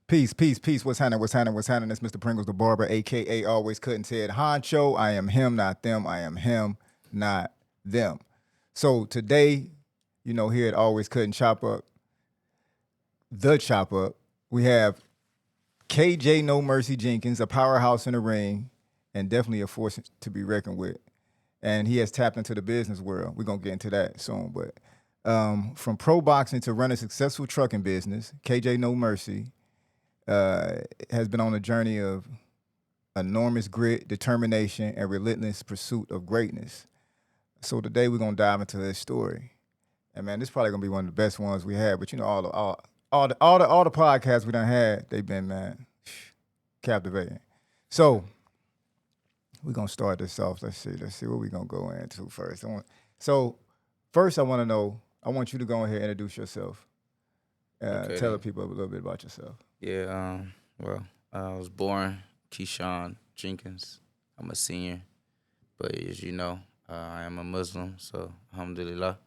Peace, peace, peace. What's happening? What's happening? What's happening? It's Mr. Pringles, the barber, aka Always Couldn't Ted Honcho. I am him, not them. I am him, not them. So today, here at Always Couldn't Chop Up, the Chop Up, we have KJ No Mercy Jenkins, a powerhouse in the ring, and definitely a force to be reckoned with. And he has tapped into the business world. We're gonna get into that soon. But from pro boxing to run a successful trucking business, KJ No Mercy has been on a journey of enormous grit, determination, and relentless pursuit of greatness. So today we're gonna dive into his story. And man, this is probably gonna be one of the best ones we had. But all the podcasts we done had, they've been captivating. So we're gonna start this off. Let's see what we're gonna go into first. First I wanna know, I want you to go ahead and introduce yourself. Okay, Tell the then. people a little bit about yourself. Yeah, I was born Keyshawn Jenkins. I'm a senior, but as you know, I am a Muslim, so alhamdulillah.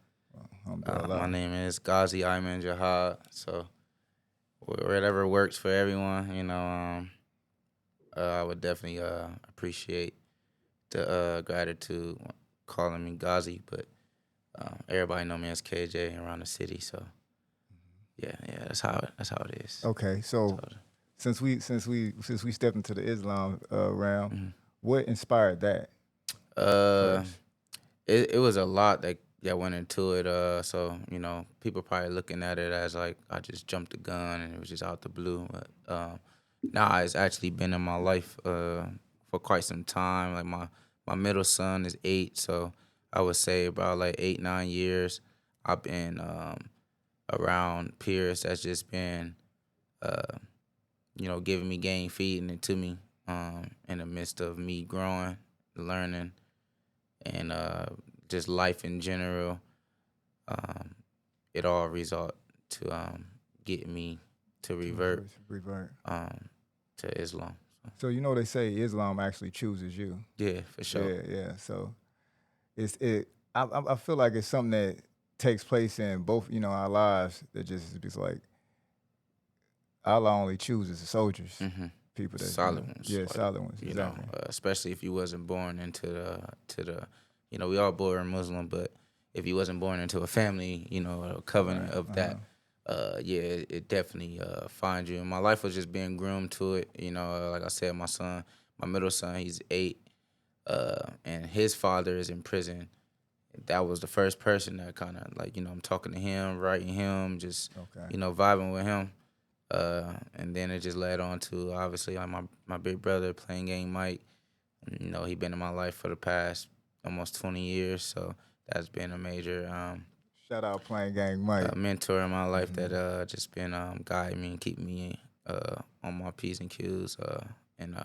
My name is Ghazi Ayman Jihad, so whatever works for everyone, I would definitely appreciate the gratitude calling me Ghazi, but everybody know me as KJ around the city, so yeah, that's how it is. Okay, so since we stepped into the Islam realm, what inspired that? Uh, it was a lot that went into it. So people probably looking at it as like I just jumped the gun and it was just out the blue. But nah, it's actually been in my life for quite some time. Like my middle son is 8, so I would say about like 8-9 years. I've been around peers that's just been giving me game, feeding it to me in the midst of me growing, learning, and just life in general. It all result to get me to revert to Islam. So they say Islam actually chooses you. Yeah, for sure. Yeah. So I feel like it's something that takes place in both our lives that just like Allah only chooses the soldiers, people that Solid ones. Yeah, solid ones. Exactly. Especially if you wasn't born into the we all born Muslim, but if you wasn't born into a family, a covenant of that, it definitely finds you. And my life was just being groomed to it. Like I said, my middle son, he's 8, and his father is in prison. That was the first person that kind of like, I'm talking to him, writing him, just, vibing with him. And then it just led on to obviously like my big brother playing game Mike. He been in my life for the past almost 20 years, so that's been a major shout out playing gang Mike, mentor in my life that just been guiding me and keeping me on my P's and Q's. And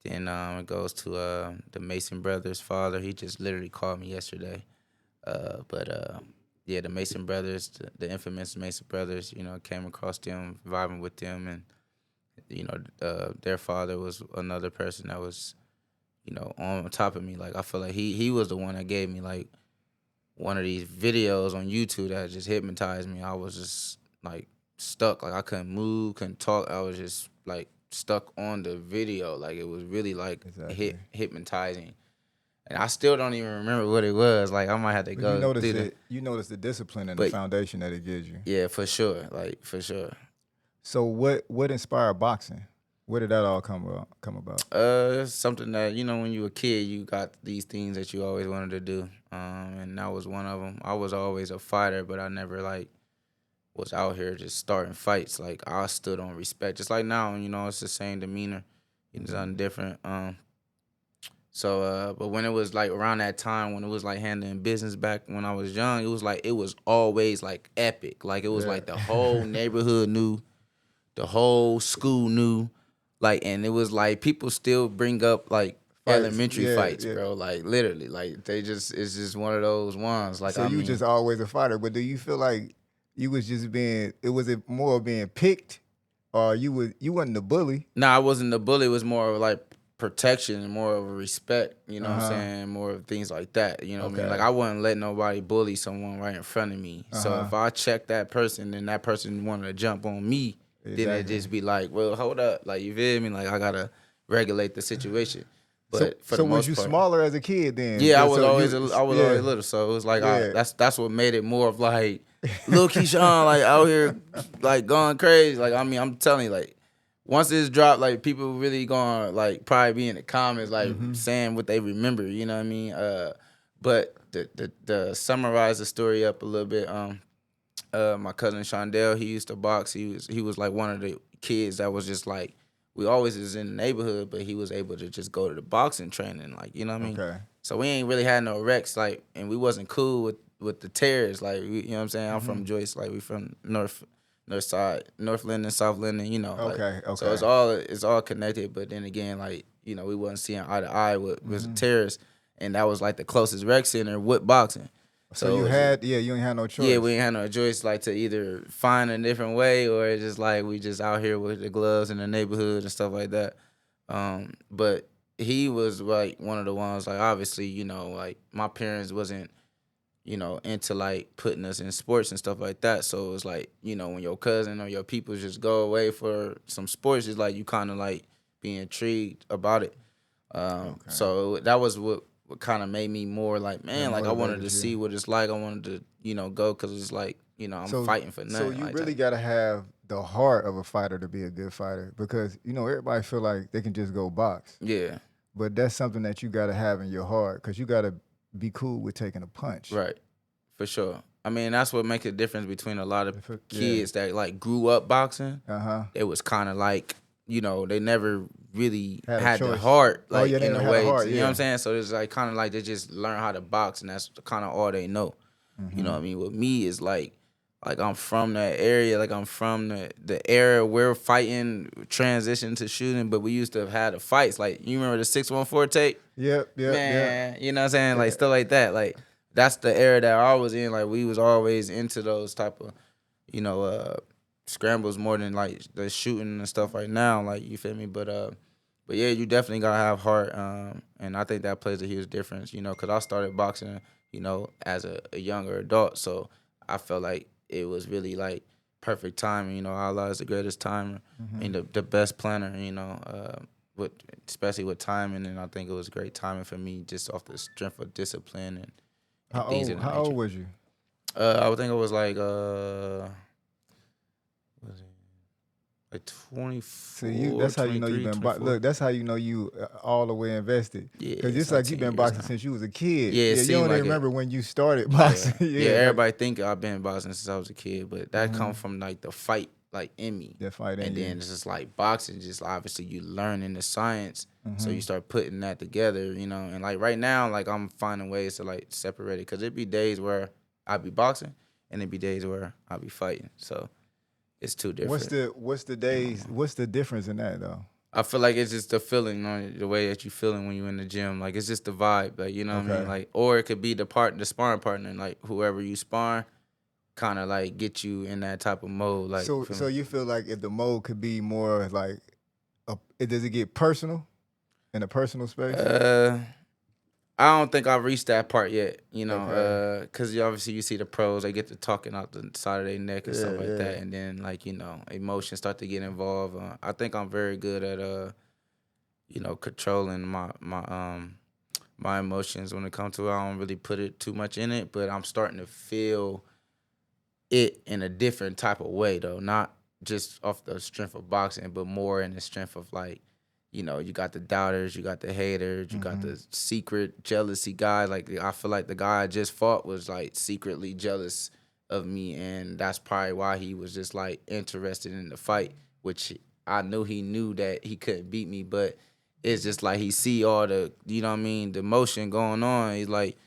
then it goes to the Mason brothers' father. He just literally called me yesterday. Yeah, the Mason brothers, the infamous Mason brothers, came across them, vibing with them, and their father was another person that was, on top of me. Like I feel like he was the one that gave me like one of these videos on YouTube that just hypnotized me. I was just like stuck, like I couldn't move, couldn't talk. I was just like stuck on the video, like it was really like hypnotizing. And I still don't even remember what it was. Like I might have to go. You notice the discipline and the foundation that it gives you. Yeah, for sure. Like for sure. So what inspired boxing? Where did that all come about? It's something that when you were a kid, you got these things that you always wanted to do, and that was one of them. I was always a fighter, but I never like was out here just starting fights. Like I stood on respect, just like now. It's the same demeanor. It's nothing different. But when it was like around that time when it was like handling business back when I was young, it was always like epic. Like it was like the whole neighborhood knew, the whole school knew, like, and it was like people still bring up like elementary fights, bro. Like literally, like it's just one of those ones. Like so you just always a fighter, but do you feel like you was just was it more being picked, or you wasn't the bully? Nah, I wasn't the bully. It was more of like protection and more of a respect, what I'm saying? More of things like that, what I mean? Like I wouldn't let nobody bully someone right in front of me. So if I check that person and that person wanted to jump on me, then it just be like, well, hold up, like you feel me? Like I gotta regulate the situation. But for the was most you part, smaller as a kid then? yeah, I was So always you, I was always little, so it was like Yeah. that's what made it more of like Lil Keyshawn like out here like going crazy. Like I mean, I'm telling you, like once it's dropped, like people really gonna like probably be in the comments like saying what they remember. You know what I mean? But the summarize the story up a little bit. My cousin Shondell, he used to box. He was like one of the kids that was just like we always was in the neighborhood, but he was able to just go to the boxing training, like you know what I mean. Okay. So we ain't really had no wrecks, like, and we wasn't cool with the terrors, like you know what I'm saying. I'm from Joyce, like we from north side, North Linden, South Linden, you know. Okay. Like, so it's all connected, but then again, like you know, we wasn't seeing eye to eye with the terrorists, and that was like the closest rec center with boxing. So you you ain't had no choice. Yeah, we ain't had no choice like to either find a different way or it's just like we just out here with the gloves in the neighborhood and stuff like that. But he was like one of the ones like obviously, you know, like my parents wasn't, you know, into like putting us in sports and stuff like that. So it was like, you know, when your cousin or your people just go away for some sports, it's like you kind of like be intrigued about it. So that was what kind of made me more like, man, like I wanted to see what it's like. I wanted to, you know, go because it's like, you know, I'm fighting for nothing. So you like really got to have the heart of a fighter to be a good fighter because, you know, everybody feel like they can just go box. Yeah. But that's something that you got to have in your heart because you got to be cool with taking a punch. Right. For sure. I mean, that's what makes a difference between a lot of kids that like grew up boxing. It was kind of like, you know, they never really had the heart, like in a way. You know what I'm saying? So it's like kind of like they just learn how to box, and that's kind of all they know. You know what I mean? With me, is like I'm from that area, like I'm from the era where fighting transitioned to shooting, but we used to have had the fights. Like you remember the 614 tape? Yep. Man, you know what I'm saying? Like stuff like that. Like that's the era that I was in. Like we was always into those type of, you know, scrambles more than like the shooting and stuff right now. Like you feel me? But yeah, you definitely gotta have heart. And I think that plays a huge difference. You know, because I started boxing, you know, as a younger adult, so I felt like it was really like perfect timing. You know, Allah is the greatest timer and the best planner. You know, especially with timing, and I think it was great timing for me just off the strength of discipline and things of that nature. How old was you? I would think it was like like 24. See, that's how you know you've been boxing. Look, that's how you know you all the way invested. Yeah, because it's like you've been boxing since you was a kid. Yeah, you don't even remember when you started boxing. Yeah, everybody think I've been boxing since I was a kid, but that comes from like the fight, like in me. The fight in you. And then it's just like boxing, just obviously you learning the science, so you start putting that together, you know. And like right now, like I'm finding ways to like separate it, because it'd be days where I be boxing, and it'd be days where I be fighting. So it's two different. What's the difference in that though? I feel like it's just the feeling, the way that you feeling when you're in the gym. Like it's just the vibe, like you know what I mean. Like, or it could be the sparring partner, like whoever you spar, kind of like get you in that type of mode. Like so you feel like if the mode could be more like, does it get personal in a personal space? I don't think I've reached that part yet, you know, because obviously you see the pros, they get to talking out the side of their neck and stuff like that, and then, like, you know, emotions start to get involved. I think I'm very good at, you know, controlling my emotions when it comes to it. I don't really put it too much in it, but I'm starting to feel it in a different type of way, though, not just off the strength of boxing, but more in the strength of, like, you know, you got the doubters, you got the haters, you got the secret jealousy guy. Like, I feel like the guy I just fought was, like, secretly jealous of me, and that's probably why he was just, like, interested in the fight, which I knew he knew that he couldn't beat me, but it's just like he see all the, you know what I mean, the motion going on. He's like,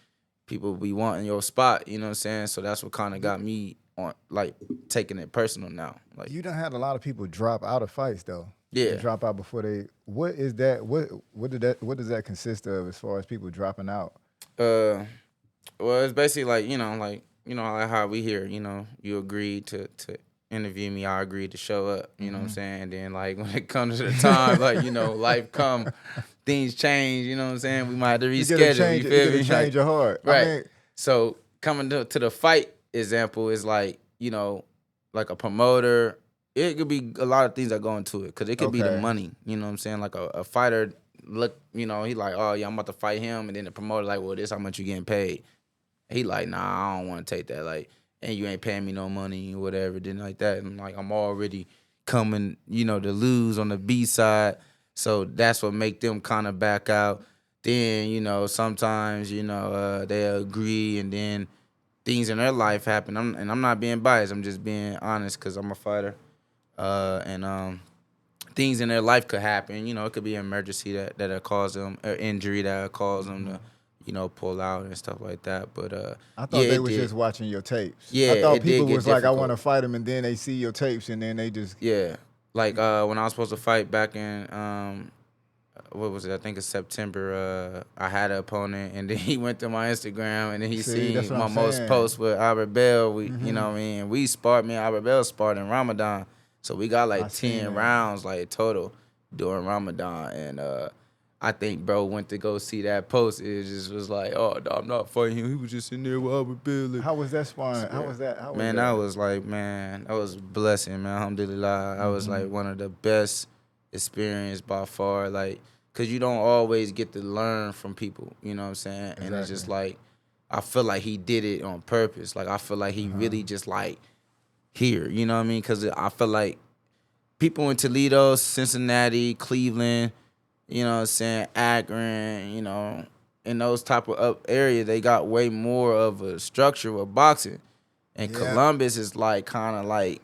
people be wanting your spot, you know what I'm saying? So that's what kind of got me on, like, taking it personal now. Like, you done had a lot of people drop out of fights, though. Yeah. Drop out before they. What is that? What does that consist of as far as people dropping out? Well, it's basically like like how we here. You know, you agreed to interview me. I agreed to show up. You know what I'm saying? And then like when it comes to the time, like life come, things change. You know what I'm saying? We might have to reschedule. You feel me? Change your heart, right? I mean, so coming to the fight example is like like a promoter it could be a lot of things that go into it, because it could be the Okay. money. You know what I'm saying? Like a fighter, look, he like, oh yeah, I'm about to fight him, and then the promoter like, well, this how much you getting paid. He like, nah, I don't want to take that. Like, and you ain't paying me no money or whatever. Then like that, and like I'm already coming, to lose on the B side. So that's what make them kind of back out. Then sometimes they agree, and then things in their life happen. I'm not being biased. I'm just being honest because I'm a fighter. And things in their life could happen. It could be an emergency that cause them, or injury that cause them to, pull out and stuff like that. But I yeah, thought they it was did. just watching your tapes. Yeah, I thought it did people get was like, I want difficult. to fight him, and then they see your tapes, and then they just Yeah, like when I was supposed to fight back in what was it? I think it's September. I had an opponent, and then he went to my Instagram, and then he see. That's seen what my I'm most saying. posts with Albert Bell. What I mean, we sparred. Me and Albert Bell sparred in Ramadan, so we got I like seen 10 that. rounds like total during Ramadan, and I think bro went to go see that post. It just was like, oh no, I'm not fighting him. He was just in there with Albert Bell. How was that sparring? How was that? How was Man, that that? was like, man, that was a blessing, man. Alhamdulillah. That was like one of the best experience by far. Like, cause you don't always get to learn from people, you know what I'm saying? And it's just Exactly. like, I feel like he did it on purpose. Like, I feel like he really just like here, you know what I mean? Cause I feel like people in Toledo, Cincinnati, Cleveland, you know what I'm saying, Akron, in those type of up area, they got way more of a structure with boxing. And Yeah. Columbus is like kind of like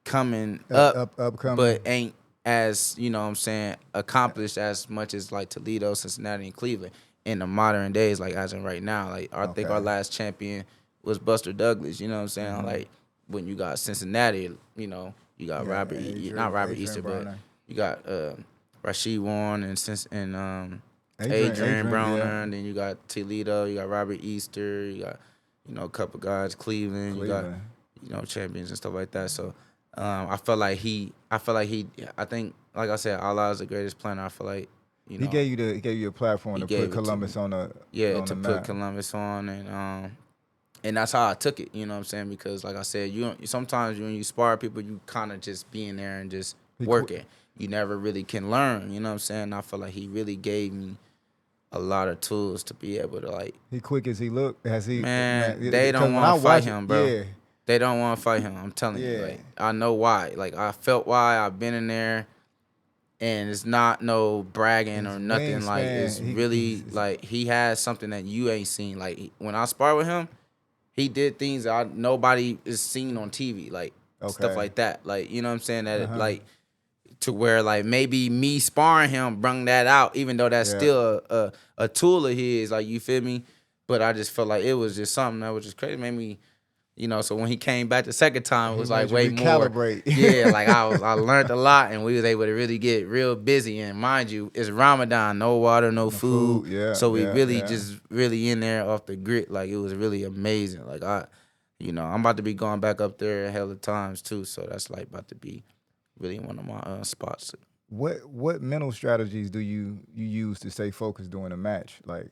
coming up, Upcoming. but ain't as, what I'm saying, accomplished as much as like Toledo, Cincinnati, and Cleveland in the modern days, like as in right now. Like I think our Okay. last champion was Buster Douglas, you know what I'm saying? Like when you got Cincinnati, you got Yeah. Not Robert Adrian Easter, but Broner. you got Rasheed Warren and Adrian Adrian. Yeah. Browner, and then you got Toledo, you got Robert Easter, you got a couple guys, Cleveland, you got Cleveland. champions and stuff like that. So I think, like I said, Allah is the greatest planner. I feel like He gave you a platform he to put gave it to me. Columbus on the Yeah, on the to put map. Columbus on, and that's how I took it. You know what I'm saying? Because like I said, sometimes when you spar people, you kind of just be in there and just He quit. working. You never really can learn. You know what I'm saying? I feel like he really gave me a lot of tools to be able to like. He quick as he look. Has he? Man, Man, they because don't when I want to fight watch it, him, bro. yeah, They don't want to fight him. I'm telling you, yeah. like I know why. Like I felt why. I've been in there, and it's not no bragging His or nothing. Like wingspan. it's really like he has something that you ain't seen. Like when I spar with him, he did things that nobody is seen on TV, like stuff Okay. like that. Like you know what I'm saying? That Uh-huh. like to where like maybe me sparring him brung that out, even though that's Yeah. still a tool of his. Like you feel me? But I just felt like it was just something that was just crazy. Made me, so when he came back the second time, it He was like made you way more. recalibrate. Yeah, like I learned a lot, and we was able to really get real busy. And mind you, it's Ramadan, no water, no The food, food. Yeah. so we Yeah. really Yeah. just really in there off the grit. Like it was really amazing. Like I'm about to be going back up there a hell of times too. So that's like about to be really one of my spots. What mental strategies do you use to stay focused during a match? Like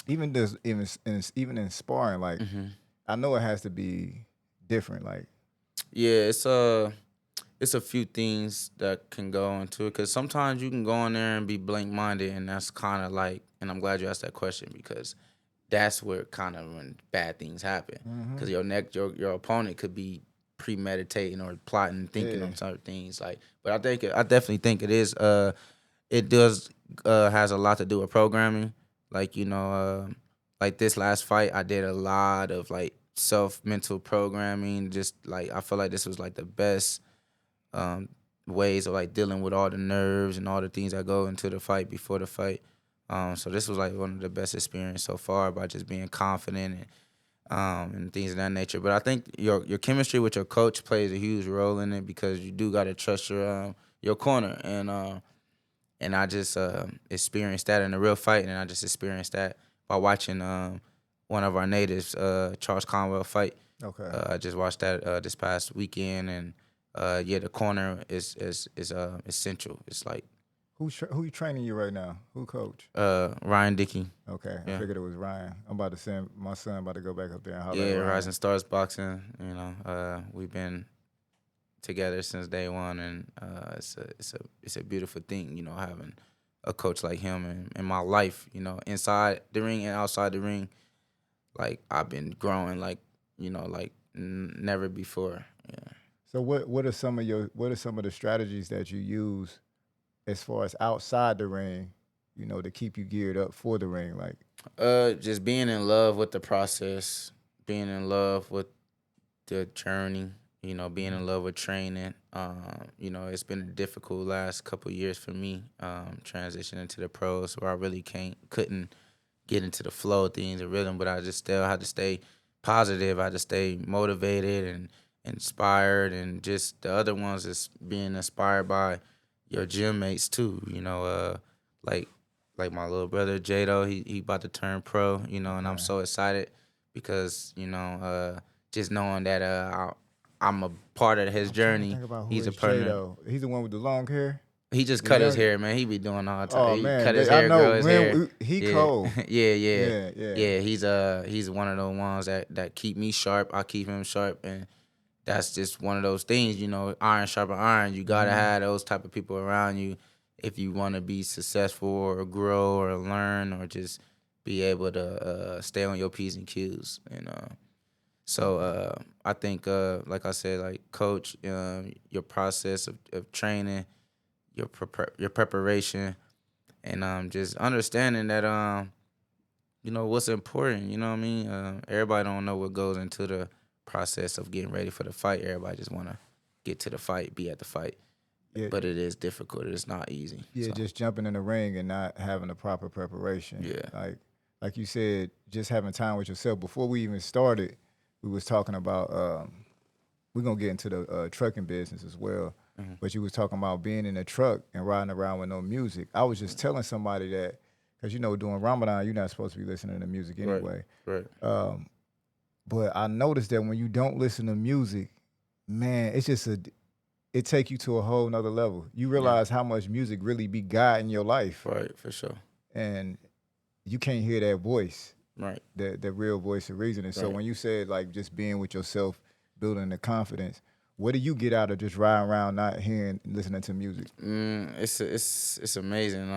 even in sparring, like I know it has to be different. Like Yeah, it's a few things that can go into it, because sometimes you can go in there and be blank minded, and that's kind of like, and I'm glad you asked that question, because that's where kind of when bad things happen, because your opponent could be premeditating or plotting, thinking yeah, on certain things. Like, but I definitely think it does has a lot to do with programming. Like like this last fight, I did a lot of like self mental programming. Just like I feel like this was like the best um, ways of like dealing with all the nerves and all the things that go into the fight before the fight. So this was like one of the best experience so far by just being confident and things of that nature. But I think your chemistry with your coach plays a huge role in it, because you do got to trust your corner, and I just experienced that in a real fight, and I just experienced that by watching one of our natives, Charles Conwell, fight. okay. I just watched that this past weekend, and yeah, the corner is essential. It's like Who you training you right now? Who coach? Ryan Dickey. Okay, I Yeah. figured it was Ryan. I'm about to send my son about to go back up there and holler at Yeah, Ryan. Rising Stars Boxing. We've been together since day one, and it's a beautiful thing, having a coach like him in my life, inside the ring and outside the ring. Like I've been growing like never before. Yeah. So what are some of the strategies that you use as far as outside the ring, to keep you geared up for the ring? Like, Just being in love with the process, being in love with the journey, being in love with training. It's been a difficult last couple of years for me, transitioning to the pros where I really couldn't get into the flow of things and rhythm, but I just still had to stay positive. I had to stay motivated and inspired, and just the other ones is being inspired by your gym mates too. Like my little brother Jado, he about to turn pro. And I'm okay. so excited because just knowing that I'm a part of his I'm trying to journey. think about who He's a is Jay partner. though. He's the one with the long hair, He just the cut his young. hair, man. He be doing all the time. Oh He man, cut his I hair, know. grow his hair. Man, he Yeah, cold. yeah, yeah, Yeah, yeah. yeah. He's one of those ones that keep me sharp. I keep him sharp, and that's just one of those things. Iron sharpen iron. You gotta Mm-hmm. have those type of people around you if you want to be successful or grow or learn or just be able to stay on your p's and q's. So I think, like I said, like coach, your process of training, your preparation, and just understanding that what's important. You know what I mean? Everybody don't know what goes into the process of getting ready for the fight. Everybody just want to get to the fight, be at the fight, Yeah, but it is difficult. It's not easy. yeah. So Just jumping in the ring and not having the proper preparation. yeah, Like you said, just having time with yourself. Before we even started, we was talking about. We're gonna get into the trucking business as well. hmm But you was talking about being in a truck and riding around with no music. I was just telling somebody that because during Ramadan you're not supposed to be listening to music right, anyway. right, But I noticed that when you don't listen to music, man, it take you to a whole nother level. You yeah, realize how much music really be guiding your life, right, for sure, and you can't hear that voice, right, the real voice of reason. And so right. when you said like just being with yourself, building the confidence, what do you get out of just riding around not hearing, listening to music? It's amazing.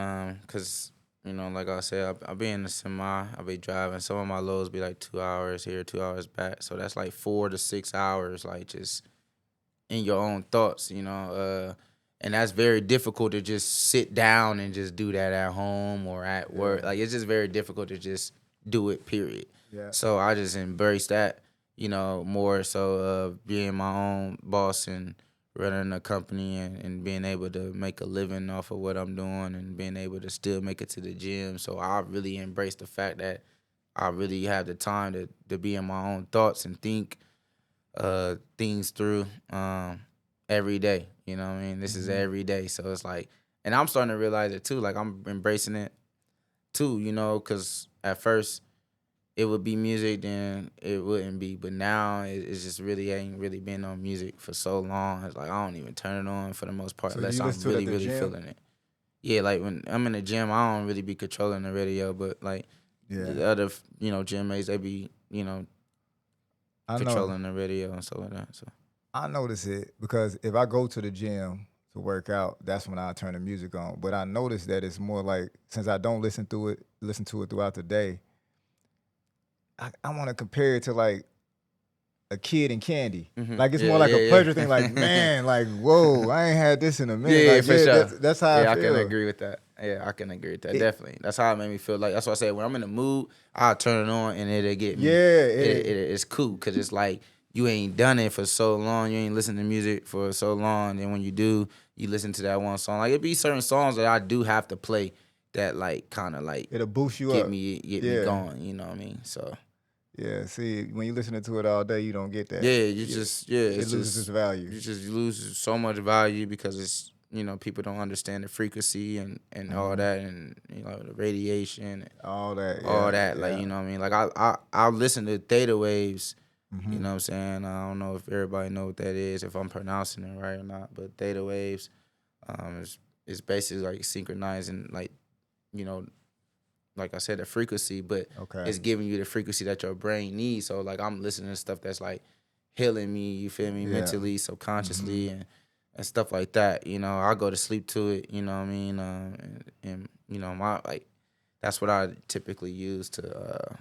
Cause like I said, I be in the semi. I be driving. Some of my loads be like 2 hours here, 2 hours back. So that's like 4 to 6 hours, like just in your own thoughts. And that's very difficult to just sit down and just do that at home or at work. Yeah, Like it's just very difficult to just do it. Period. yeah. So I just embrace that. More so being my own boss and running a company and being able to make a living off of what I'm doing and being able to still make it to the gym. So I really embrace the fact that I really have the time to be in my own thoughts and think things through every day. You know what I mean? This is Hmm. every day. So it's like, and I'm starting to realize it too. Like I'm embracing it too, because at first it would be music, then it wouldn't be. But now it's just really ain't really been on music for so long. It's like I don't even turn it on for the most part So do unless you I'm listen to it at really, the really gym? feeling it. Yeah, like when I'm in the gym, I don't really be controlling the radio, but like Yeah, the other, gym mates, they be, I know. controlling the radio and stuff like that. So I notice it because if I go to the gym to work out, that's when I turn the music on. But I notice that it's more like since I don't listen to it throughout the day, I want to compare it to like a kid and candy. Like it's more yeah, like a yeah, pleasure thing. Like yeah. man, like whoa, I ain't had this in a minute. Yeah, Like for yeah, sure. that's how I Yeah, I can feel. agree with that. Yeah, I can agree with that. It, Definitely. That's how it made me feel. Like that's why I said when I'm in the mood, I'll turn it on and it'll get me. yeah, It's cool because it's like you ain't done it for so long. You ain't listened to music for so long. And when you do, you listen to that one song. Like it be certain songs that I do have to play that like kind of like it'll boost you get up. me Yeah, going. You know what I mean? So yeah. See, when you listening to it all day, you don't get that. yeah, Yeah, it it's loses its just value. you lose so much value because it's people don't understand the frequency and all Hmm. that and the radiation and All that, all yeah, that like yeah. what I mean like I listen to theta waves. You Hmm. know what I'm saying? I don't know if everybody know what that is, if I'm pronouncing it right or not, but theta waves is basically like synchronizing like you know like I said, the frequency, but Okay. it's giving you the frequency that your brain needs. So like I'm listening to stuff that's like healing me, you feel me, Yeah. mentally, subconsciously, and stuff like that. You know, I go to sleep to it, you know what I mean? And you know, my like that's what I typically use to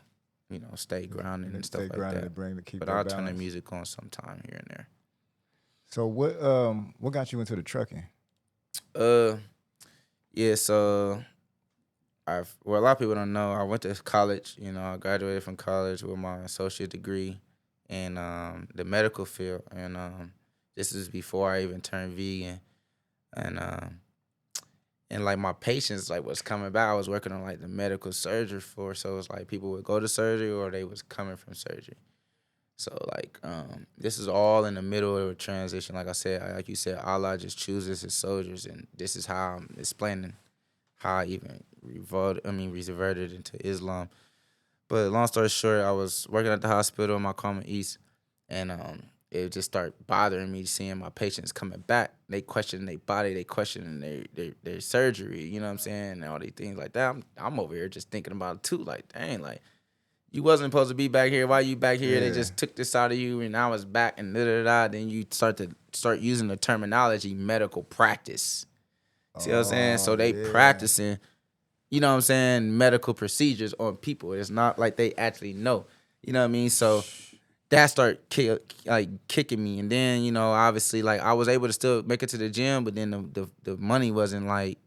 you know, stay grounded and stuff Stay like grounded that. to bring to keep But that I'll turn the balance. music on sometime here and there. So what got you into the trucking? Uh yeah, so well, a lot of people don't know. I went to college. You know, I graduated from college with my associate degree in the medical field, and this is before I even turned vegan. And and like my patients like was coming back. I was working on like the medical surgery floor, so it was like people would go to surgery or they was coming from surgery. So like this is all in the middle of a transition. Like I said, like you said, Allah just chooses his soldiers, and this is how I'm explaining how I even reverted into Islam. But long story short, I was working at the hospital in my Carmel East, and it just started bothering me seeing my patients coming back. They questioning their body, they questioning their surgery, you know what I'm saying, and all these things like that. I'm over here just thinking about it too, like, dang, like, you wasn't supposed to be back here. Why you back here? They Yeah. just took this out of you, and now it's back, and da da da. Then you start using the terminology medical practice. See what I'm saying? Oh So they yeah. practicing, you know what I'm saying, medical procedures on people. It's not like they actually know. You know what I mean? So that started kicking me. And then, you know, obviously like I was able to still make it to the gym, but then the money wasn't like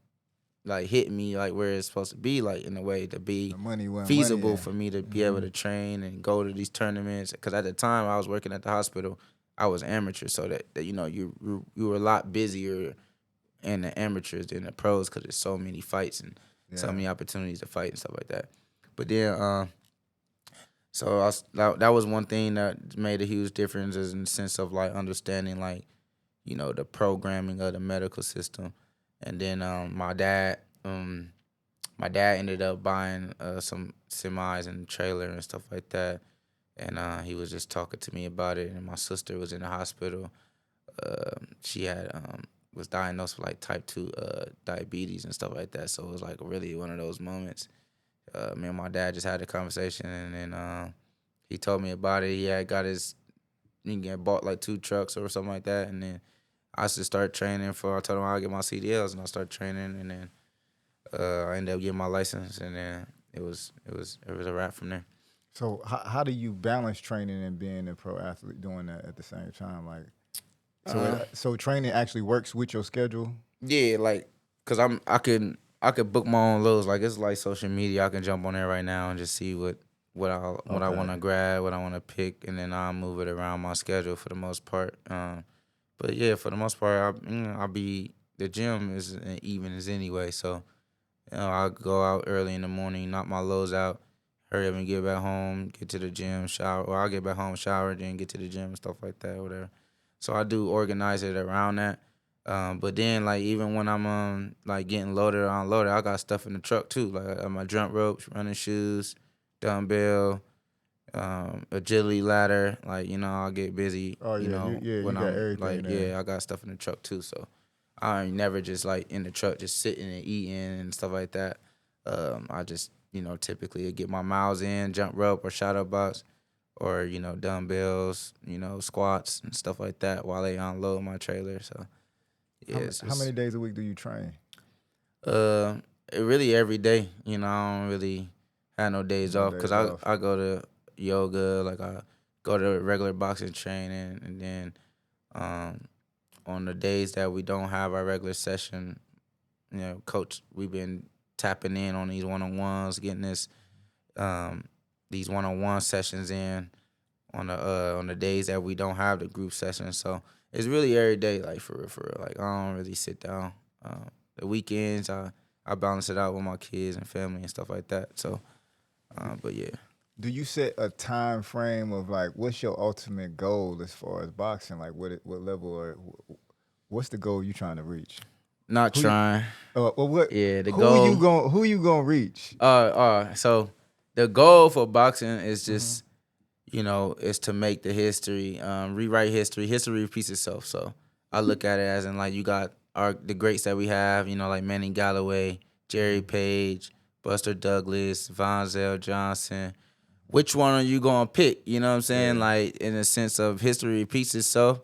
hitting me like where it's supposed to be, like in a way to be The money wasn't money. feasible for me to be able to train and go to these tournaments. Because at the time I was working at the hospital, I was amateur, so that you know you were a lot busier in the amateurs than the pros because there's so many fights and so Yeah. many opportunities to fight and stuff like that. But then, so that was one thing that made a huge difference is in the sense of like understanding like, you know, the programming of the medical system. And then my dad ended up buying some semis and trailer and stuff like that. And he was just talking to me about it. And my sister was in the hospital. She had was diagnosed with like type 2 diabetes and stuff like that. So it was like really one of those moments. Me and my dad just had a conversation, and then he told me about it. He had bought like 2 trucks or something like that, and then I just started training I told him I'll get my CDLs, and I started training, and then I ended up getting my license, and then it was a wrap from there. So how do you balance training and being a pro athlete doing that at the same time? Like, Uh, so training actually works with your schedule. yeah, like, cause I could book my own loads. Like it's like social media. I can jump on there right now and just see what I want Okay. to grab, what I want to pick, and then I'll move it around my schedule for the most part. But yeah, for the most part, I'll be the gym is in evenings anyway, so you know I'll go out early in the morning, knock my loads out, hurry up and get back home, get to the gym, shower, or I'll get back home, shower, then get to the gym and stuff like that, whatever. So I do organize it around that. But then like even when I'm like getting loaded or unloaded, I got stuff in the truck too, like I got my jump ropes, running shoes, dumbbell, agility ladder. Like you know, I'll get busy. Oh You yeah, know, you when got I'm everything like, there. yeah, I got stuff in the truck too. So I ain't never just like in the truck just sitting and eating and stuff like that. I just you know typically get my miles in, jump rope or shadow box, or you know dumbbells, you know squats and stuff like that while they unload my trailer. So yeah, it's How many just days a week do you train? uh, really every day. You know, I don't really have no days No off because days off. I go to yoga, like I go to regular boxing training, and then um, on the days that we don't have our regular session, you know, coach, we've been tapping in on these one on ones, getting um, these one on one sessions in on the days that we don't have the group sessions. So it's really every day, like for real, for real. Like I don't really sit down. The weekends, I balance it out with my kids and family and stuff like that. So, but yeah, Do you set a time frame of like what's your ultimate goal as far as boxing? Like what level or what's the goal you trying to reach? not Who you, trying. well what Yeah, the goal. who you gonna reach? So the goal for boxing is Mm-hmm. just you know is to make the history, rewrite history. History repeats itself. So I look at it as in like you got the greats that we have. You know like Manny Galloway, Jerry Page, Buster Douglas, Von Zell Johnson. which one are you gonna pick? You know what I'm saying? Yeah. Like in a sense of history repeats itself.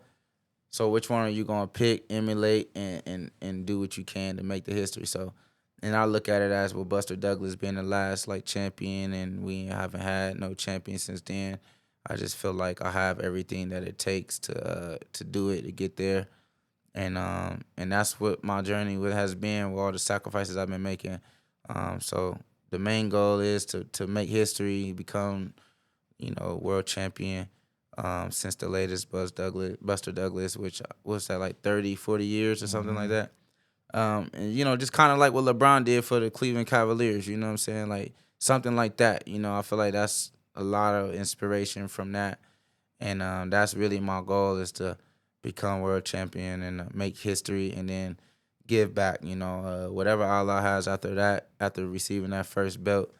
So which one are you gonna pick, emulate, and do what you can to make the history? So, and I look at it as well, Buster Douglas being the last like champion, and we haven't had no champion since then. I just feel like I have everything that it takes to do it, to get there, and that's what my journey has been with all the sacrifices I've been making. So the main goal is to make history, become world champion. Since the latest Buster Douglas, which was that like 30, 40 years or something like that. And just kind of like what LeBron did for the Cleveland Cavaliers. You know what I'm saying? Like something like that. I feel like that's a lot of inspiration from that, and that's really my goal is to become world champion and make history, and then give back. Whatever Allah has after that, after receiving that first belt,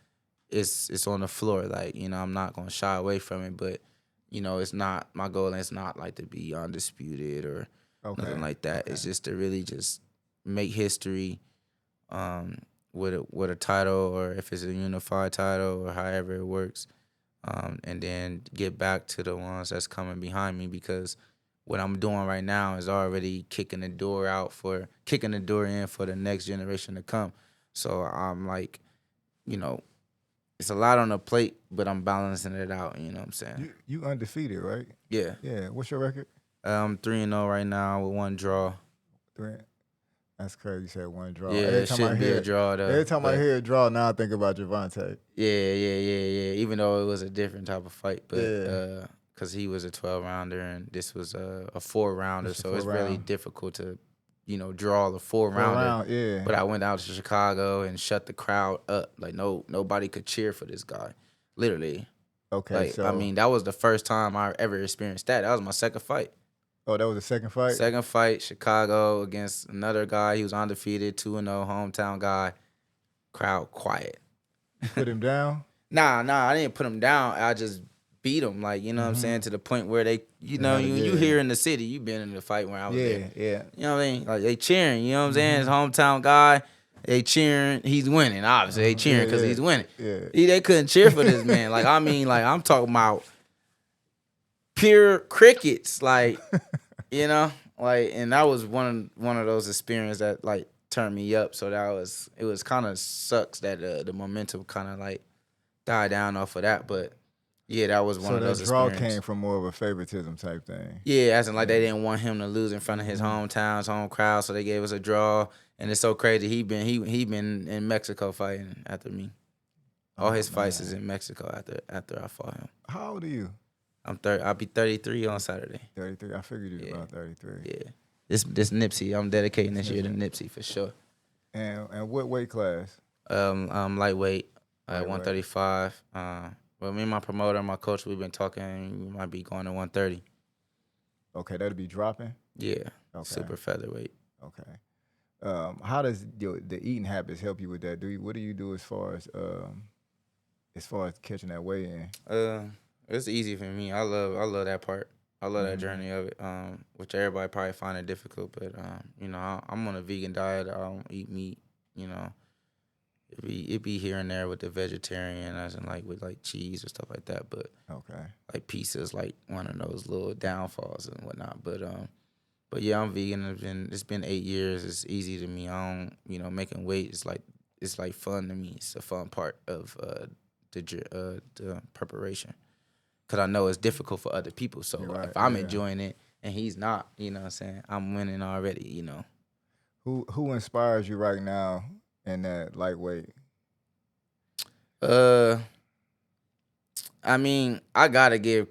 it's on the floor. Like, I'm not gonna shy away from it, but it's not my goal. It's not like to be undisputed or nothing like that. Okay. It's just to really just make history, with a title, or if it's a unified title, or however it works, and then get back to the ones that's coming behind me, because what I'm doing right now is already kicking the door in for the next generation to come. So I'm like, it's a lot on the plate, but I'm balancing it out. You know what I'm saying? You undefeated, right? Yeah. Yeah. What's your record? I'm 3-0 right now with one draw. Three. That's crazy. You said one draw. Yeah, it shouldn't be a draw though. Every time I hear a draw, now I think about Javante. Yeah. Even though it was a different type of fight, but Yeah. because he was a 12-rounder and this was a 4-rounder, so it's really difficult to, draw the 4-rounder. Yeah. But I went out to Chicago and shut the crowd up. Like nobody could cheer for this guy, literally. Okay, Like, so I mean, that was the first time I ever experienced that. That was my second fight. Oh, that was the second fight? Second fight, Chicago against another guy. He was undefeated, 2-0, hometown guy. Crowd quiet. You put him down? Nah, I didn't put him down. I just beat him, like, what I'm saying, to the point where they, you here in the city, you been in the fight when I was there. Yeah. You know what I mean? Like, they cheering, you know what I'm saying? His hometown guy, they cheering. He's winning, obviously. They cheering because he's winning. Yeah. They couldn't cheer for this man. Like, I'm talking about pure crickets, like, and that was one of those experiences that like turned me up. So it was kind of sucks that the momentum kind of like died down off of that. But yeah, that was one of those experiences. So that draw came from more of a favoritism type thing. Yeah, as in like they didn't want him to lose in front of his his home crowd, so they gave us a draw. And it's so crazy. He been in Mexico fighting after me. All his fights is in Mexico after I fought him. How old are you? I'll be 33 on Saturday. 33. I figured you were about 33. Yeah. This Nipsey. I'm dedicating this year to Nipsey for sure. And what weight class? Lightweight at 135. Well, me and my promoter and my coach, we've been talking. We might be going to 130. Okay, that'll be dropping? Yeah. Okay. Super featherweight. Okay. How does the eating habits help you with that? What do you do as far as catching that weight in? It's easy for me. I love that part. I love that journey of it. Which everybody probably find it difficult, but I'm on a vegan diet. I don't eat meat. It be here and there with the vegetarian, as in like with like cheese or stuff like that. But like pizza is like one of those little downfalls and whatnot. But yeah, I'm vegan. It's been 8 years. It's easy to me. I don't making weight is it's like fun to me. It's a fun part of the preparation. Because I know it's difficult for other people. So if I'm enjoying it and he's not, you know what I'm saying, I'm winning already, Who inspires you right now in that lightweight? I mean, I gotta give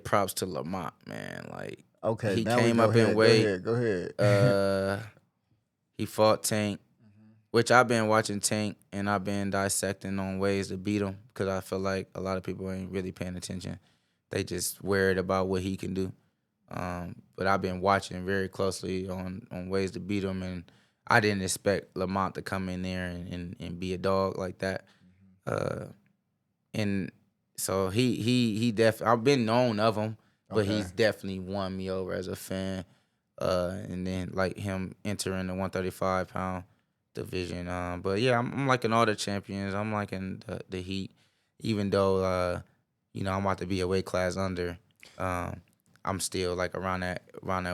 props to Lamont, man. Like, okay, he came up in weight. Go ahead. He fought Tank, which I've been watching Tank, and I've been dissecting on ways to beat him, because I feel like a lot of people ain't really paying attention. They just worried about what he can do. But I've been watching very closely on ways to beat him, and I didn't expect Lamont to come in there and be a dog like that. And so he definitely, I've been known of him, but he's definitely won me over as a fan. And then like him entering the 135-pound division. But yeah, I'm liking all the champions. I'm liking the heat. even though I'm about to be a weight class under, I'm still like around that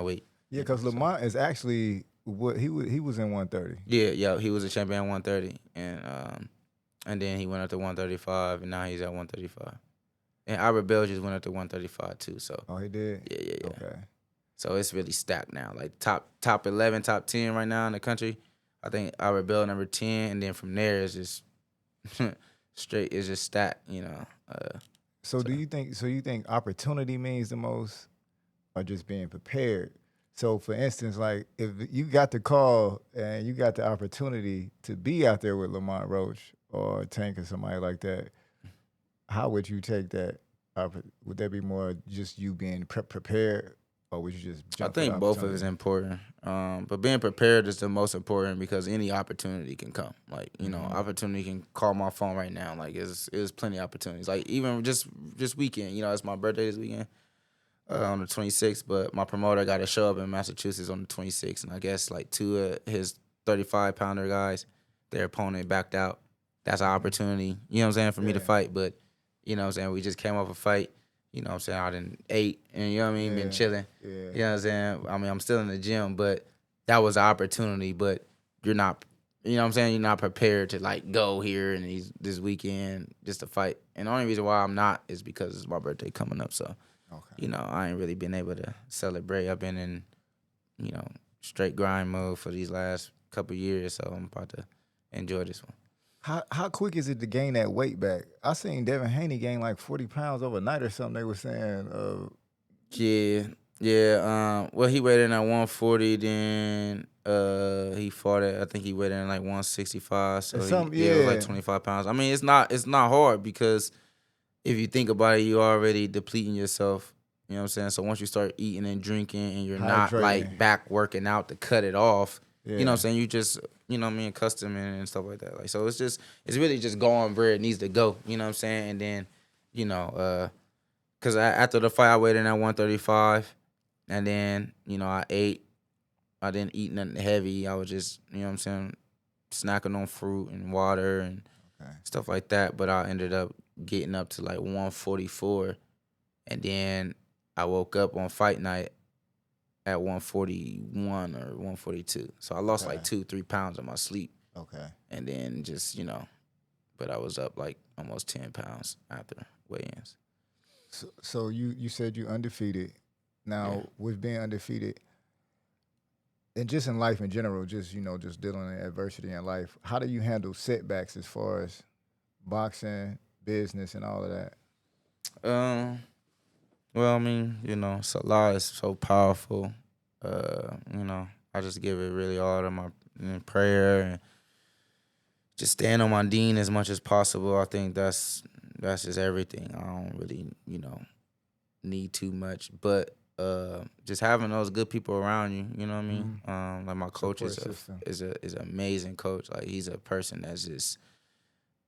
weight. Yeah, because So Lamont is actually what he was in 130. yeah, he was a champion at 130, and then he went up to 135, and now he's at 135. And Albert Bell just went up to 135 too. So Oh, he did. yeah. Okay. So it's really stacked now. Like top 11, top 10 right now in the country. I think Albert Bell number 10, and then from there it's just straight. It's just stacked. So do you think? So you think opportunity means the most, or just being prepared? So for instance, like if you got the call and you got the opportunity to be out there with Lamont Roach or Tank or somebody like that, how would you take that? Would that be more just you being prepared, or would you just I jump for the think both of it opportunity? is important. But being prepared is the most important because any opportunity can come. Like, opportunity can call my phone right now. Like, it's plenty of opportunities. Like, even just weekend. It's my birthday this weekend on the 26th, but my promoter got to show up in Massachusetts on the 26th. And I guess, like, two of his 35-pounder guys, their opponent backed out. That's an opportunity, you know what I'm saying, for me to Yeah. fight. But, you know what I'm saying, we just came off a fight. You know what I'm saying? I done ate and, you know what I mean, been chilling. Yeah. You know what I'm saying? I mean, I'm still in the gym, but that was an opportunity. But you're not, you know what I'm saying? You're not prepared to, like, go here and this weekend just to fight. And the only reason why I'm not is because it's my birthday coming up. So, Okay. I ain't really been able to celebrate. I've been in, straight grind mode for these last couple years. So I'm about to enjoy this one. How quick is it to gain that weight back? I seen Devin Haney gain like 40 pounds overnight or something. They were saying, Yeah. Well, he weighed in at 140. Then he fought at, I think he weighed in like 165. So it was like 25 pounds. I mean, it's not hard because if you think about it, you're already depleting yourself. You know what I'm saying? So once you start eating and drinking and you're not like Hydrating. back working out to cut it off, you know what Yeah. I'm saying? You just, accustomed and stuff like that. Like, so it's really just going where it needs to go. You know what I'm saying? And then, because after the fight, I weighed in at 135. And then, I ate. I didn't eat nothing heavy. I was just, you know what I'm saying, snacking on fruit and water and stuff like that. But I ended up getting up to like 144. And then I woke up on fight night at 141 or 142. So I lost like 2-3 pounds in my sleep. Okay. And then just, but I was up like almost 10 pounds after weigh-ins. So you said you undefeated. Now, with being undefeated, and just in life in general, just just dealing with adversity in life, how do you handle setbacks as far as boxing, business, and all of that? Well, I mean, Salah is so powerful. I just give it really all to my prayer and just stand on my deen as much as possible. I think that's just everything. I don't really, need too much, but just having those good people around you, you know what I mean? Like my coach is an amazing coach. Like he's a person that's just,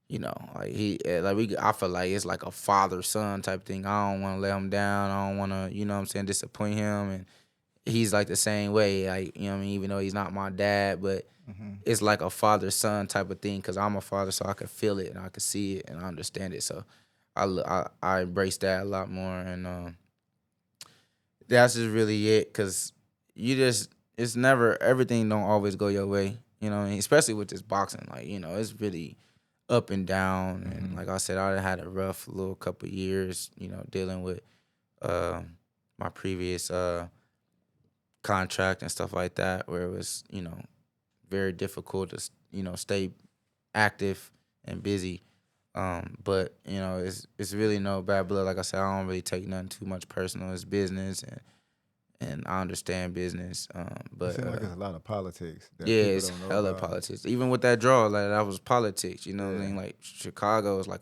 I feel like it's like a father-son type thing. I don't want to let him down. I don't want to, you know what I'm saying, disappoint him. And he's like the same way, like, you know what I mean, even though he's not my dad, but it's like a father-son type of thing because I'm a father, so I can feel it and I can see it and I understand it. So I embrace that a lot more. And that's just really it because it's never, everything don't always go your way, you know what I mean? Especially with this boxing, like, it's really up and down. And like I said, I had a rough little couple years, dealing with my previous contract and stuff like that, where it was, very difficult to, stay active and busy. But it's really no bad blood. Like I said, I don't really take nothing too much personal. It's business, and I understand business. But It seems like there's a lot of politics that yeah, people it's don't know hella about. politics. Even with that draw, like that was politics. You know what I mean? Like Chicago is like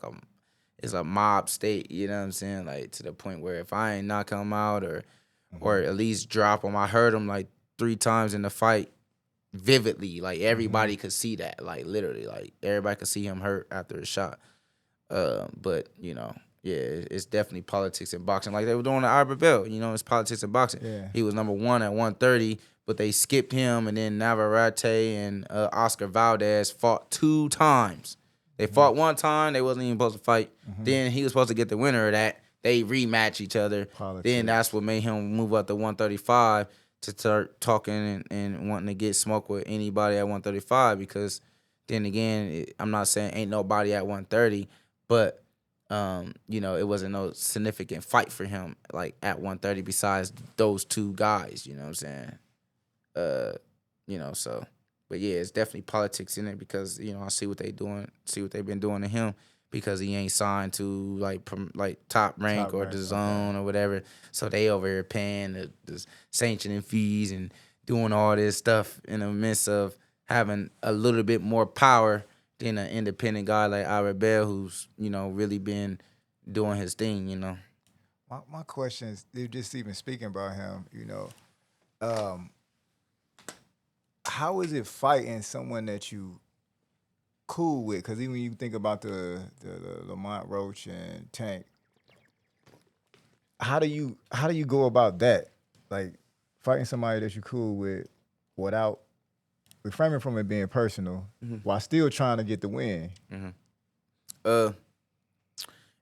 it's a mob state. You know what I'm saying? Like to the point where if I ain't knock him out or at least drop him, I heard him like 3 times in the fight vividly. Like everybody could see that. Like literally, like everybody could see him hurt after a shot. But yeah, it's definitely politics in boxing. Like they were doing to Albert Bell, it's politics in boxing. Yeah. He was number 1 at 130, but they skipped him, and then Navarrete and Oscar Valdez fought 2 times. They fought one time. They wasn't even supposed to fight. Mm-hmm. Then he was supposed to get the winner of that. They rematch each other. Politics. Then that's what made him move up to 135 to start talking and wanting to get smoke with anybody at 135 because then again, I'm not saying ain't nobody at 130, but it wasn't no significant fight for him like at 130 besides those two guys, you know what I'm saying? So but yeah, it's definitely politics in it because, I see what they've been doing to him because he ain't signed to like top rank or the zone or whatever. So they over here paying the sanctioning fees and doing all this stuff in the midst of having a little bit more power than an independent guy like Ira Bell who's, really been doing his thing, My question is, just even speaking about him, how is it fighting someone that you cool with? Because even when you think about the Lamont Roach and Tank, how do you go about that? Like fighting somebody that you cool with without refraining from it being personal while still trying to get the win.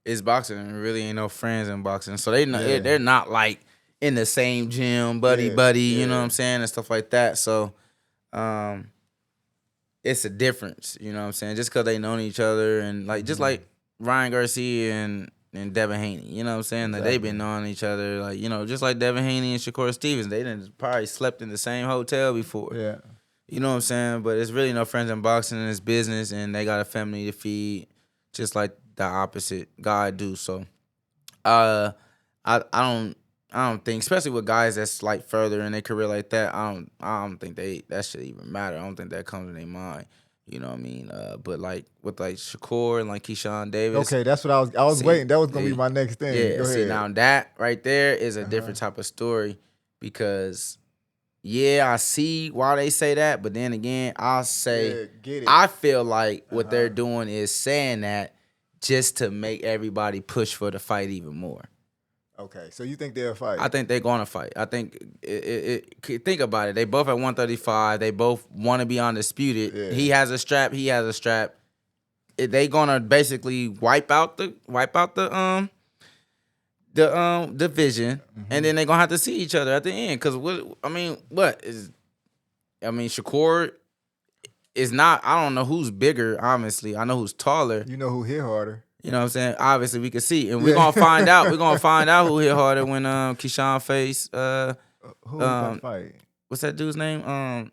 It's boxing and really ain't no friends in boxing. So they're not like in the same gym, buddy, you know what I'm saying, and stuff like that. So it's a difference, you know what I'm saying? Just because they known each other and like just like Ryan Garcia and Devin Haney, you know what I'm saying? Exactly. Like they've been knowing each other, like, just like Devin Haney and Shakur Stevens, they done probably slept in the same hotel before. Yeah. You know what I'm saying? But it's really no friends in boxing and it's business and they got a family to feed, just like the opposite guy do. So I don't think, especially with guys that's like further in their career like that, I don't think that should even matter. I don't think that comes in their mind. You know what I mean? But like with like Shakur and like Keyshawn Davis. Okay, that's what I was waiting. That was gonna be my next thing. Yeah, Go see ahead. now that right there is a different type of story because I see why they say that, but then again, I'll say I feel like what they're doing is saying that just to make everybody push for the fight even more. Okay, so you think they'll fight? I think they're going to fight. I think think about it. They both at 135. They both want to be undisputed. Yeah. He has a strap. He has a strap. They gonna basically wipe out the division, and then they're gonna have to see each other at the end. Because Shakur is not. I don't know who's bigger. Honestly, I know who's taller. You know who hit harder. You know what I'm saying? Obviously, we can see, and we're gonna find out. We're gonna find out who hit harder when Keyshawn faced who that fight? What's that dude's name?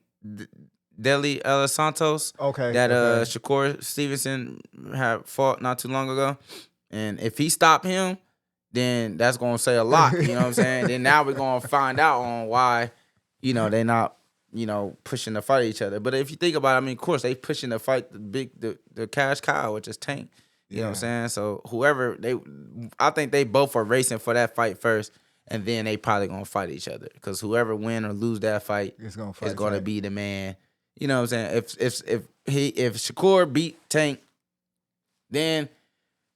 Deli Santos. Okay. That Shakur Stevenson had fought not too long ago, and if he stopped him, then that's gonna say a lot. You know what I'm saying? Then now we're gonna find out on why, they're not, pushing to fight each other. But if you think about it, of course they pushing to fight the cash cow, which is Tank. You know what I'm saying? So whoever I think they both are racing for that fight first, and then they probably gonna fight each other because whoever win or lose that fight is gonna be the man. You know what I'm saying? If Shakur beat Tank, then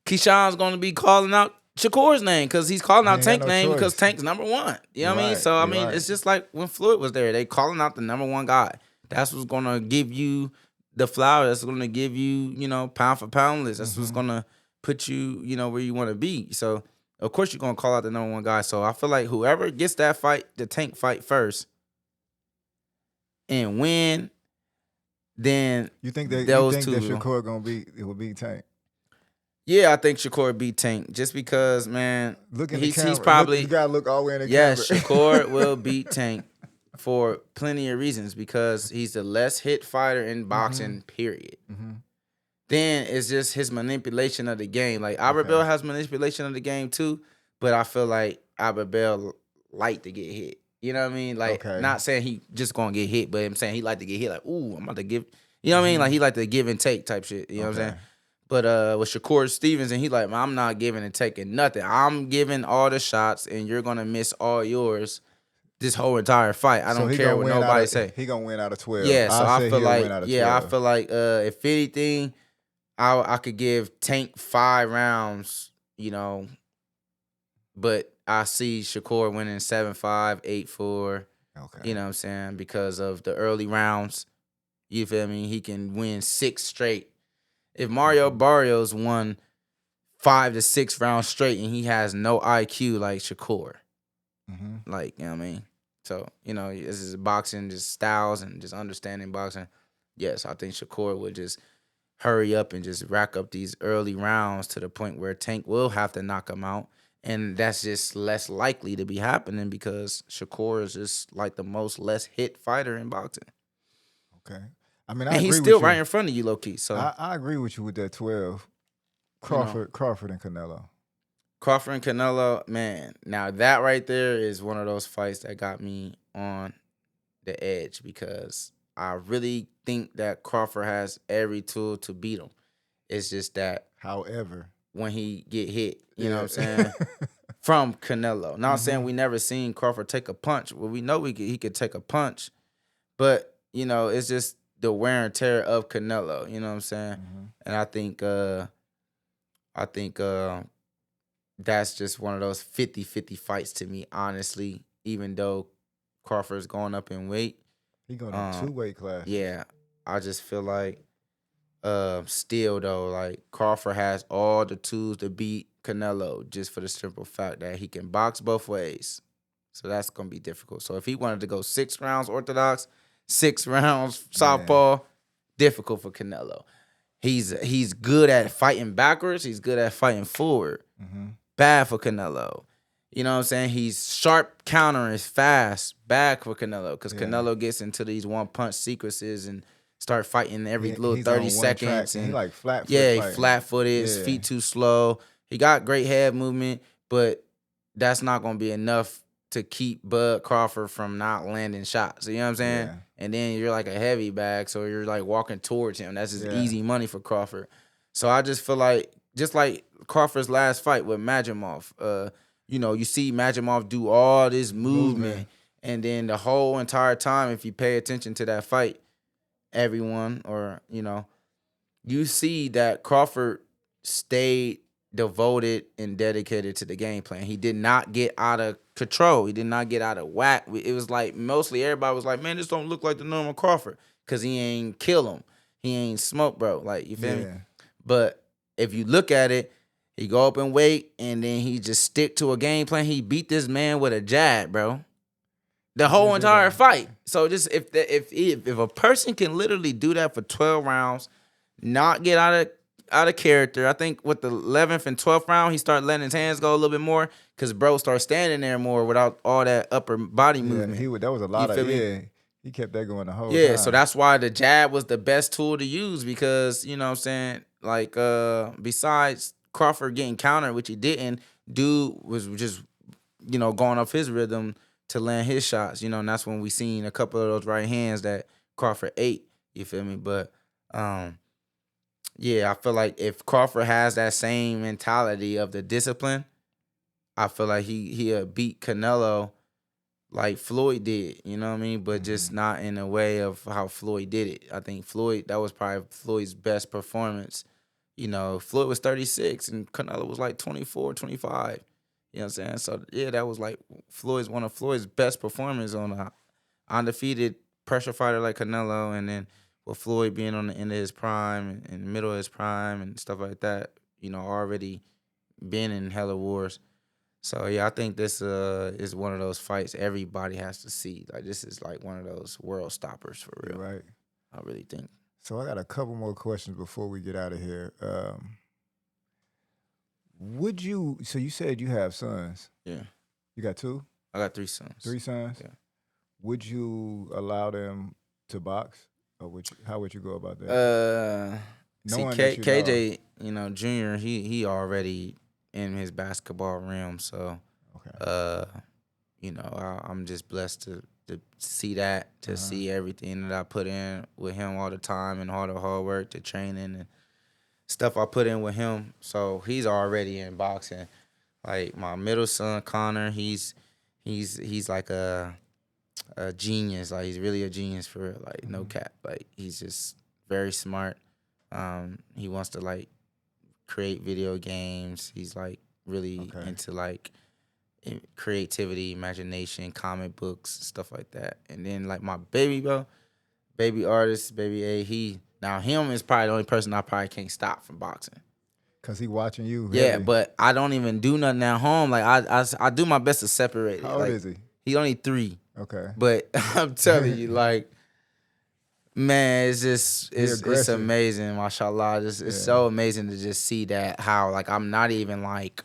Keyshawn's gonna be calling out Shakur's name because he's calling out Tank's name because Tank's number one. You know what I mean? So it's just like when Floyd was there, they calling out the number one guy. That's what's gonna give you the flower. That's gonna give you, pound for pound list. That's what's gonna put you, where you want to be. So of course you're gonna call out the number one guy. So I feel like whoever gets that fight, the Tank fight first, and win, then you think that Shakur will beat Tank? Yeah, I think Shakur beat Tank just because, man. He's probably you gotta look all the way in the camera. Yeah, Shakur will beat Tank for plenty of reasons because he's the less hit fighter in boxing. Period. Then it's just his manipulation of the game. Like Albert Bell has manipulation of the game too, but I feel like Albert Bell like to get hit. You know what I mean? Like not saying he just gonna get hit, but I'm saying he like to get hit. Like, ooh, I'm about to give. You know what I mean? Like he like to give and take type shit. You know what I'm saying? But with Shakur Stevenson, he like, I'm not giving and taking nothing. I'm giving all the shots, and you're gonna miss all yours this whole entire fight. I don't care what nobody say. He gonna win out of 12. Yeah, so I feel like if anything, I could give Tank 5 rounds, but I see Shakur winning 7-5, 8-4. Okay. You know what I'm saying? Because of the early rounds. You feel me? He can win 6 straight. If Mario Barrios won 5 to 6 rounds straight and he has no IQ like Shakur, like, you know what I mean? So, this is boxing, just styles and just understanding boxing. Yes, I think Shakur would just hurry up and just rack up these early rounds to the point where Tank will have to knock him out. And that's just less likely to be happening because Shakur is just like the most less hit fighter in boxing. Okay. I mean, I And agree he's with still you. right in front of you, low-key. So I agree with you with that 12. Crawford and Canelo. Crawford and Canelo, man. Now that right there is one of those fights that got me on the edge because I really think that Crawford has every tool to beat him. It's just that, however, when he get hit, you know what I'm saying, from Canelo. Not saying we never seen Crawford take a punch. Well, we know he could take a punch, but it's just the wear and tear of Canelo. You know what I'm saying? And I think that's just one of those 50-50 fights to me, honestly. Even though Crawford's going up in weight, he going to 2 weight classes. Yeah, I just feel like still though, like Crawford has all the tools to beat Canelo just for the simple fact that he can box both ways. So that's gonna be difficult. So if he wanted to go 6 rounds orthodox, 6 rounds southpaw, difficult for Canelo. He's good at fighting backwards. He's good at fighting forward. Bad for Canelo. You know what I'm saying? He's sharp countering, is fast. Bad for Canelo because Canelo gets into these one-punch sequences and start fighting every little 30 seconds. And he like flat-footed. Yeah, he flat-footed. His feet too slow. He got great head movement, but that's not going to be enough to keep Bud Crawford from not landing shots. You know what I'm saying? Yeah. And then you're like a heavy bag, so you're like walking towards him. That's just easy money for Crawford. So I just feel like, just like Crawford's last fight with Majimov, you see Majimov do all this movement, and then the whole entire time, if you pay attention to that fight, you see that Crawford stayed devoted and dedicated to the game plan. He did not get out of control. He did not get out of whack. It was like mostly everybody was like, man, this don't look like the normal Crawford because he ain't kill him. He ain't smoke, bro. Like, you feel me? But if you look at it, he go up and wait, and then he just stick to a game plan. He beat this man with a jab, bro. The whole entire fight. So just if a person can literally do that for 12 rounds, not get out of character. I think with the 11th and 12th round, he started letting his hands go a little bit more because bro started standing there more without all that upper body movement. That was a lot of he kept that going the whole time. So that's why the jab was the best tool to use because, you know what I'm saying, like besides Crawford getting countered, which he didn't, dude was just, going off his rhythm to land his shots, and that's when we seen a couple of those right hands that Crawford ate, you feel me? But I feel like if Crawford has that same mentality of the discipline, I feel like he'll beat Canelo like Floyd did, you know what I mean? But just not in a way of how Floyd did it. I think that was probably Floyd's best performance. Floyd was 36 and Canelo was like 24, 25. You know what I'm saying? So, that was like one of Floyd's best performances on an undefeated pressure fighter like Canelo, and then with Floyd being on the end of his prime and the middle of his prime and stuff like that, already been in hella wars. So, I think this is one of those fights everybody has to see. Like, this is like one of those world stoppers for real. You're right. I really think. So I got a couple more questions before we get out of here. So you said you have sons. Yeah. You got 2? I got 3 sons. 3 sons? Yeah. Would you allow them to box? Or how would you go about that? KJ, Junior, he already in his basketball realm, so I'm just blessed to see that, to see everything that I put in with him all the time and all the hard work, the training and stuff I put in with him. So he's already in boxing. Like my middle son Connor, he's like a genius. Like he's really a genius for real. Like no cap. Like he's just very smart. He wants to like create video games. He's like really into like creativity, imagination, comic books, stuff like that. And then like my baby artist, baby A, he Now him is probably the only person I probably can't stop from boxing. Cause he watching you. Yeah, Heavy. but I don't even do nothing at home. Like I do my best to separate it. How old Like, is he? He only 3. Okay. But I'm telling you, like, man, it's just it's aggressive. amazing, mashallah. It's so amazing to just see that how like I'm not even like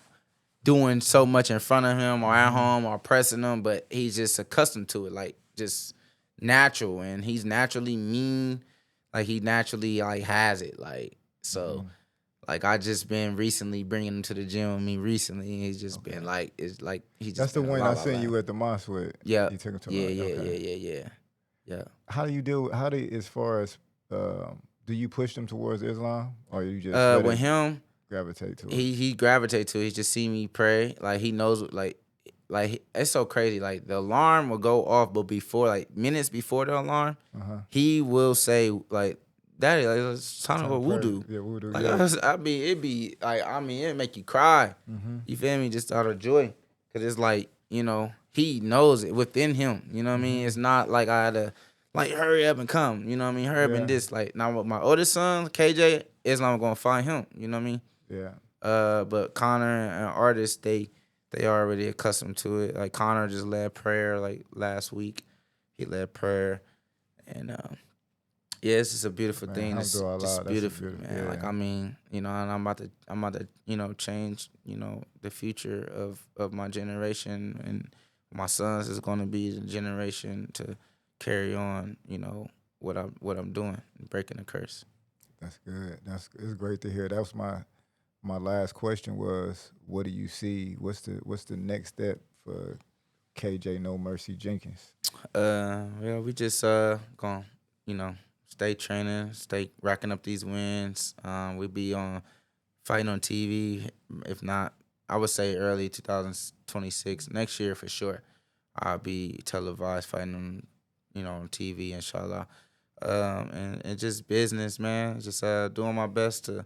doing so much in front of him or at home or pressing him, but he's just accustomed to it, like just natural, and he's naturally mean, like he naturally like has it, like so. Like I just been recently bringing him to the gym with me recently, and he's just been like, it's like he just. That's the been one la, I la, seen la. you at the mosque with. Yeah, You took him to yeah. How do you deal? How do you, as far as do you push them towards Islam, or you just let With it him, gravitate to it? he gravitate to it. He just see me pray, like he knows, like it's so crazy. Like the alarm will go off, but before, like minutes before the alarm, he will say like, "Daddy, like it's time to go wudu." Yeah, wudu. Like Yeah. I mean, it be like it make you cry. You feel me? Just out of joy, cause it's like he knows it within him. You know what I mean? It's not like I had to like hurry up and come. You know what I mean? Hurry up and this. Like now with my oldest son, KJ, Islam gonna find him. You know what I mean? Yeah. But Connor and Artist, they already accustomed to it. Like Connor just led prayer like last week. He led prayer, and yeah, it's just a beautiful thing. It's just beautiful, man. Yeah. Like I mean, and I'm about to change, the future of my generation, and my sons is going to be the generation to carry on, what I'm doing, breaking the curse. That's good. It's great to hear. That was my last question was, what do you see? What's the next step for KJ No Mercy Jenkins? Well, we just gonna, stay training, stay racking up these wins. We be on fighting on TV. If not, I would say early 2026 next year for sure. I'll be televised fighting on TV, inshallah. And just business, man. Just doing my best to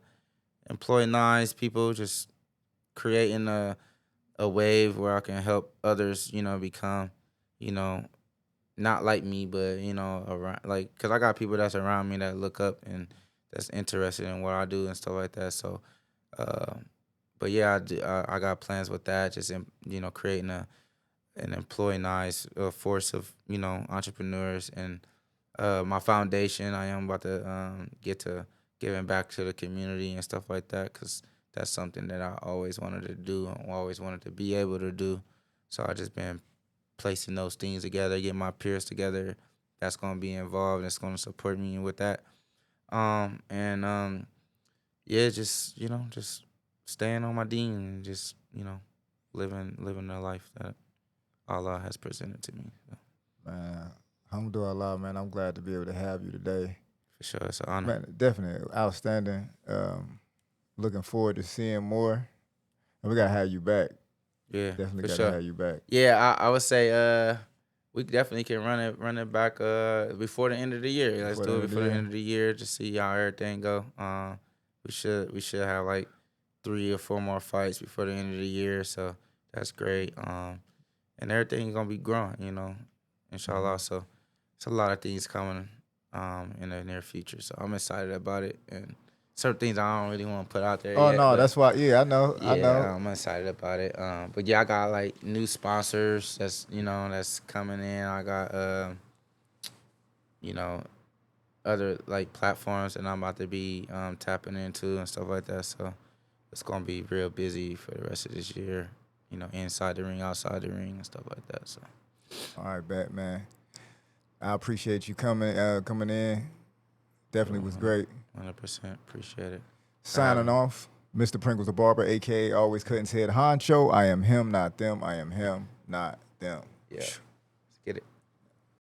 employ nice people. Just creating a wave where I can help others, become, not like me, but around, like, cause I got people that's around me that look up and that's interested in what I do and stuff like that. So, but yeah, I got plans with that. Just creating an employee force of entrepreneurs, and my foundation. I am about to get to giving back to the community and stuff like that, cause that's something that I always wanted to do and always wanted to be able to do. So I just been placing those things together, getting my peers together that's gonna be involved, that's gonna support me with that. Yeah, just staying on my deen and just, living the life that Allah has presented to me. So, Man, alhamdulillah, man. I'm glad to be able to have you today. for sure, it's an honor. Man, definitely outstanding. Looking forward to seeing more. And we gotta have you back. Yeah, Definitely for gotta sure. have you back. Yeah, I would say we definitely can run it back before the end of the year. Let's do it before the end of the year to see how everything go. We should have like 3 or 4 more fights before the end of the year, so that's great. And everything's gonna be growing, inshallah. So it's a lot of things coming in the near future. So I'm excited about it, and certain things I don't really want to put out there Oh yet. no, but that's why. Yeah, I know. yeah, I'm excited about it. But yeah, I got like new sponsors that's coming in. I got you know, other like platforms that I'm about to be tapping into and stuff like that. So it's gonna be real busy for the rest of this year. Inside the ring, outside the ring, and stuff like that. So All right, Batman. I appreciate you coming in. Definitely was great. 100% appreciate it. Signing off, Mr. Pringles the Barber, aka Alwayzkuttn's head honcho. I am him, not them. I am him, not them. Yeah, let's get it.